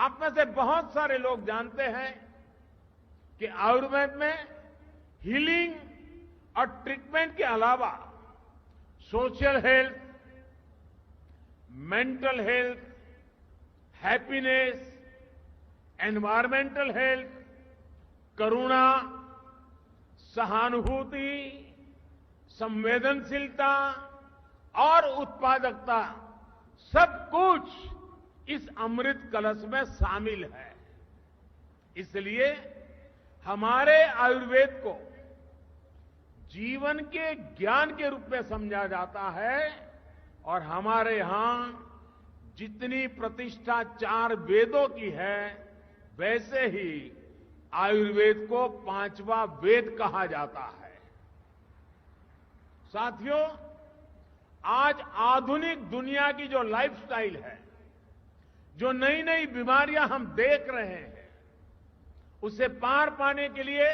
आप में से बहुत सारे लोग जानते हैं कि आयुर्वेद में हीलिंग और ट्रीटमेंट के अलावा social health, mental health, happiness, environmental health, करुणा, सहानुभूति, संवेदनशीलता और उत्पादकता सब कुछ इस अमृत कलश में शामिल है। इसलिए हमारे आयुर्वेद को जीवन के ज्ञान के रूप में समझा जाता है और हमारे यहां जितनी प्रतिष्ठा 4 वेदों की है, वैसे ही आयुर्वेद को 5वां वेद कहा जाता है। साथियों, आज आधुनिक दुनिया की जो लाइफस्टाइल है, जो नई नई बीमारियां हम देख रहे हैं, उसे पार पाने के लिए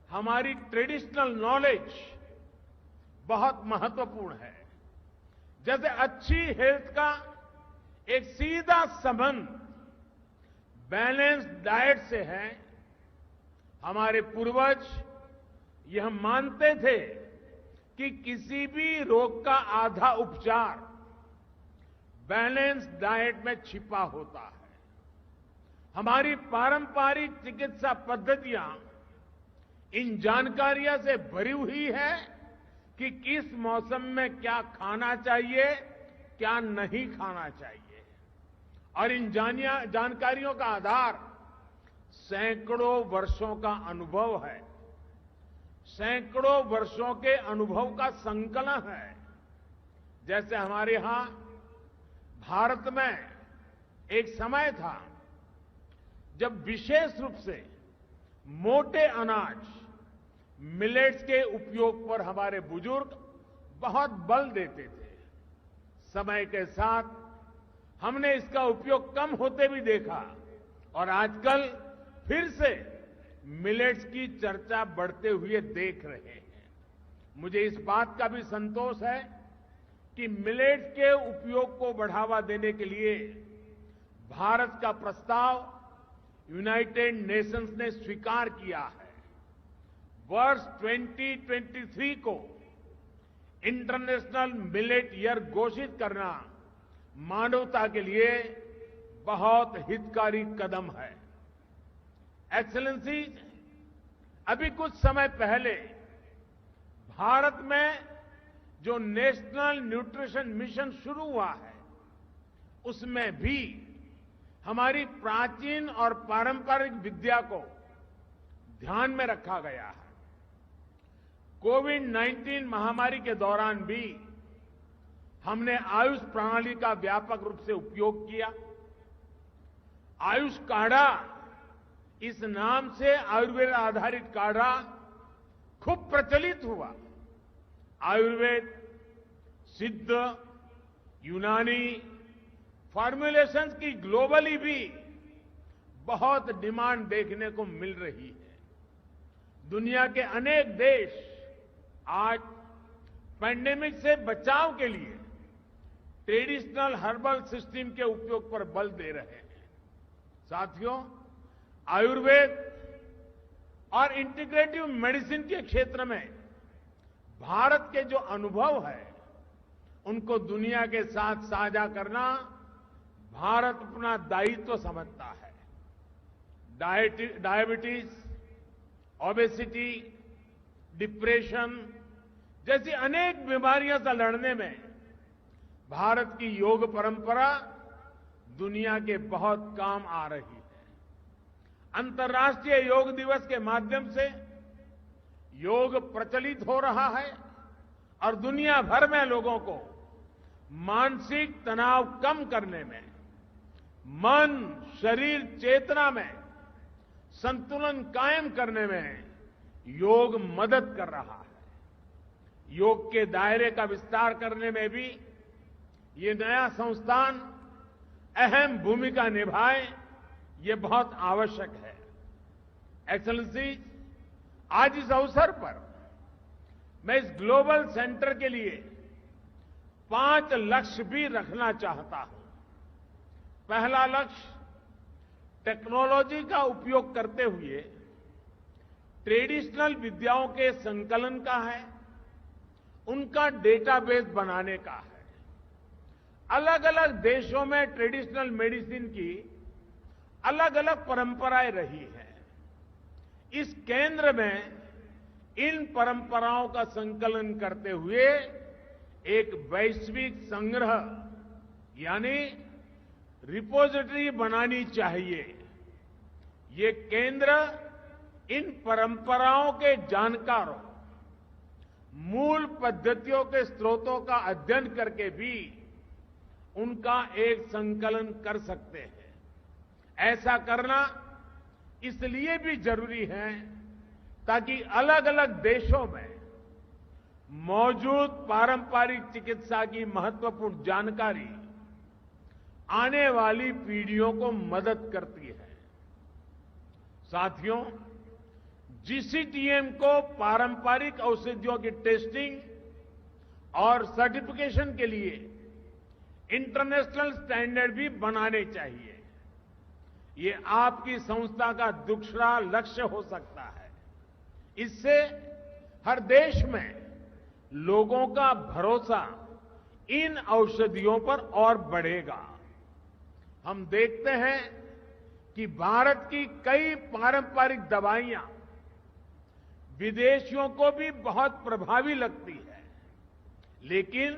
हमारी ट्रेडिशनल नॉलेज बहुत महत्वपूर्ण है। जैसे अच्छी हेल्थ का एक सीधा संबंध बैलेंस डाइट से है। हमारे पूर्वज यह मानते थे कि किसी भी रोग का आधा उपचार बैलेंस डाइट में छिपा होता है। हमारी पारंपरिक चिकित्सा पद्धतियां इन जानकारियों से भरी हुई है कि किस मौसम में क्या खाना चाहिए, क्या नहीं खाना चाहिए, और इन जानकारियों का आधार सैकड़ों वर्षों का अनुभव है, सैकड़ों वर्षों के अनुभव का संकलन है। जैसे हमारे यहां भारत में एक समय था जब विशेष रूप से मोटे अनाज, मिलेट्स के उपयोग पर हमारे बुजुर्ग बहुत बल देते थे। समय के साथ हमने इसका उपयोग कम होते भी देखा और आजकल फिर से मिलेट्स की चर्चा बढ़ते हुए देख रहे हैं। मुझे इस बात का भी संतोष है कि मिलेट्स के उपयोग को बढ़ावा देने के लिए भारत का प्रस्ताव यूनाइटेड नेशंस ने स्वीकार किया है। वर्ष 2023 को इंटरनेशनल मिलेट ईयर घोषित करना मानवता के लिए बहुत हितकारी कदम है। एक्सेलेंसी, अभी कुछ समय पहले भारत में जो नेशनल न्यूट्रिशन मिशन शुरू हुआ है, उसमें भी हमारी प्राचीन और पारंपरिक विद्या को ध्यान में रखा गया है। कोविड-19 महामारी के दौरान भी हमने आयुष प्रणाली का व्यापक रूप से उपयोग किया। आयुष काढ़ा, इस नाम से आयुर्वेद आधारित काढ़ा खूब प्रचलित हुआ। आयुर्वेद, सिद्ध, यूनानी फॉर्मुलेशंस की ग्लोबली भी बहुत डिमांड देखने को मिल रही है। दुनिया के अनेक देश आज पैंडेमिक से बचाव के लिए ट्रेडिशनल हर्बल सिस्टम के उपयोग पर बल दे रहे हैं। साथियों, आयुर्वेद और इंटीग्रेटिव मेडिसिन के क्षेत्र में भारत के जो अनुभव है, उनको दुनिया के साथ साझा करना भारत अपना दायित्व समझता है। डायबिटीज, ओबेसिटी, डिप्रेशन जैसी अनेक बीमारियों से लड़ने में भारत की योग परंपरा दुनिया के बहुत काम आ रही है। अंतर्राष्ट्रीय योग दिवस के माध्यम से योग प्रचलित हो रहा है और दुनिया भर में लोगों को मानसिक तनाव कम करने में, मन, शरीर, चेतना में संतुलन कायम करने में योग मदद कर रहा है। योग के दायरे का विस्तार करने में भी ये नया संस्थान अहम भूमिका निभाए, ये बहुत आवश्यक है। एक्सेलेंसी, आज इस अवसर पर मैं इस ग्लोबल सेंटर के लिए 5 लक्ष्य भी रखना चाहता हूं। पहला लक्ष्य टेक्नोलॉजी का उपयोग करते हुए ट्रेडिशनल विद्याओं के संकलन का है, उनका डेटाबेस बनाने का है। अलग अलग देशों में ट्रेडिशनल मेडिसिन की अलग अलग परंपराएं रही हैं। इस केंद्र में इन परंपराओं का संकलन करते हुए एक वैश्विक संग्रह यानी रिपोजिटरी बनानी चाहिए। ये केंद्र इन परंपराओं के जानकारों, मूल पद्धतियों के स्रोतों का अध्ययन करके भी उनका एक संकलन कर सकते हैं। ऐसा करना इसलिए भी जरूरी है ताकि अलग अलग देशों में मौजूद पारंपरिक चिकित्सा की महत्वपूर्ण जानकारी आने वाली पीढ़ियों को मदद करती है। साथियों, जीसीटीएम को पारंपरिक औषधियों की टेस्टिंग और सर्टिफिकेशन के लिए इंटरनेशनल स्टैंडर्ड भी बनाने चाहिए। ये आपकी संस्था का दूसरा लक्ष्य हो सकता है। इससे हर देश में लोगों का भरोसा इन औषधियों पर और बढ़ेगा। हम देखते हैं कि भारत की कई पारंपरिक दवाइयां विदेशियों को भी बहुत प्रभावी लगती है, लेकिन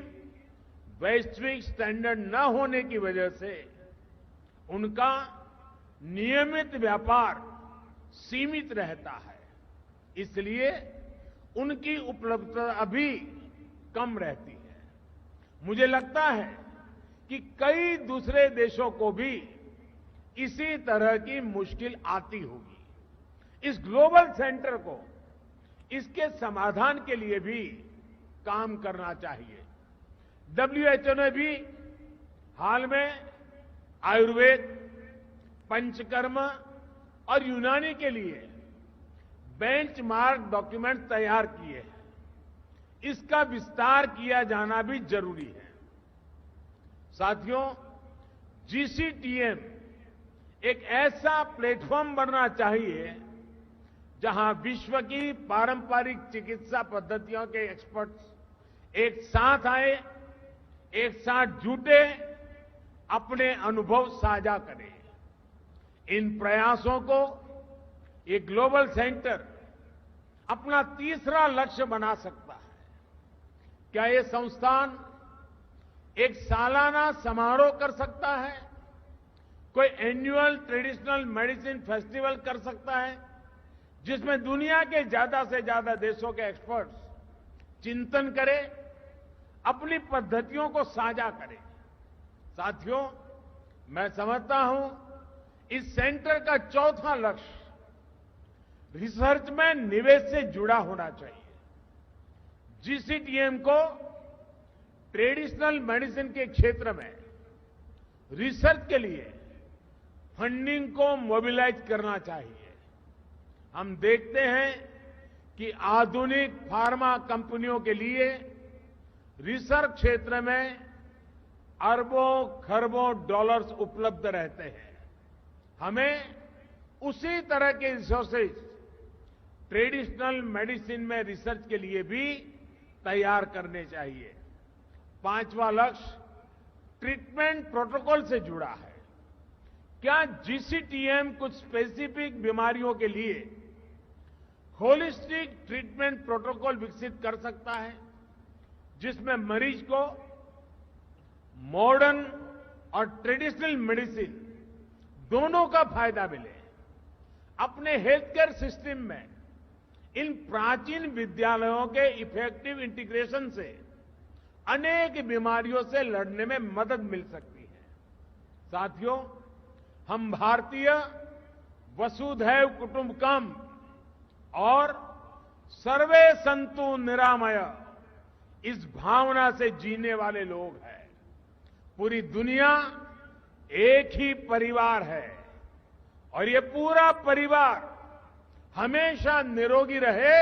वैश्विक स्टैंडर्ड न होने की वजह से उनका नियमित व्यापार सीमित रहता है। इसलिए उनकी उपलब्धता अभी कम रहती है। मुझे लगता है कि कई दूसरे देशों को भी इसी तरह की मुश्किल आती होगी। इस ग्लोबल सेंटर को इसके समाधान के लिए भी काम करना चाहिए। WHO ने भी हाल में आयुर्वेद, पंचकर्म और यूनानी के लिए बेंचमार्क डॉक्यूमेंट तैयार किए हैं। इसका विस्तार किया जाना भी जरूरी है। साथियों, जीसीटीएम एक ऐसा प्लेटफॉर्म बनना चाहिए जहां विश्व की पारंपरिक चिकित्सा पद्धतियों के एक्सपर्ट्स एक साथ आए, एक साथ जुटे, अपने अनुभव साझा करें। इन प्रयासों को ये ग्लोबल सेंटर अपना तीसरा लक्ष्य बना सकता है। क्या ये संस्थान एक सालाना समारोह कर सकता है? कोई एनुअल ट्रेडिशनल मेडिसिन फेस्टिवल कर सकता है जिसमें दुनिया के ज्यादा से ज्यादा देशों के एक्सपर्ट्स चिंतन करें, अपनी पद्धतियों को साझा करें। साथियों, मैं समझता हूं इस सेंटर का चौथा लक्ष्य रिसर्च में निवेश से जुड़ा होना चाहिए। जीसीटीएम को ट्रेडिशनल मेडिसिन के क्षेत्र में रिसर्च के लिए फंडिंग को मोबिलाइज करना चाहिए। हम देखते हैं कि आधुनिक फार्मा कंपनियों के लिए रिसर्च क्षेत्र में अरबों खरबों डॉलर्स उपलब्ध रहते हैं। हमें उसी तरह के रिसोर्सेज ट्रेडिशनल मेडिसिन में रिसर्च के लिए भी तैयार करने चाहिए। पांचवा लक्ष्य ट्रीटमेंट प्रोटोकॉल से जुड़ा है। क्या जीसीटीएम कुछ स्पेसिफिक बीमारियों के लिए होलिस्टिक ट्रीटमेंट प्रोटोकॉल विकसित कर सकता है जिसमें मरीज को मॉडर्न और ट्रेडिशनल मेडिसिन दोनों का फायदा मिले? अपने हेल्थ केयर सिस्टम में इन प्राचीन विद्यालयों के इफेक्टिव इंटीग्रेशन से अनेक बीमारियों से लड़ने में मदद मिल सकती है। साथियों, हम भारतीय वसुधैव कुटुंबकम और सर्वे संतु निरामय इस भावना से जीने वाले लोग हैं। पूरी दुनिया एक ही परिवार है और ये पूरा परिवार हमेशा निरोगी रहे,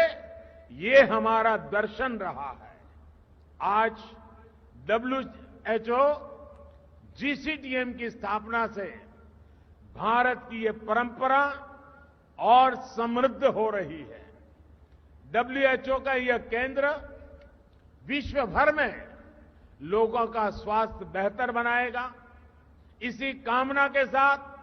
ये हमारा दर्शन रहा है। आज WHO जीसीटीएम की स्थापना से भारत की ये परंपरा और समृद्ध हो रही है। डब्ल्यूएचओ का यह केंद्र विश्व भर में लोगों का स्वास्थ्य बेहतर बनाएगा। इसी कामना के साथ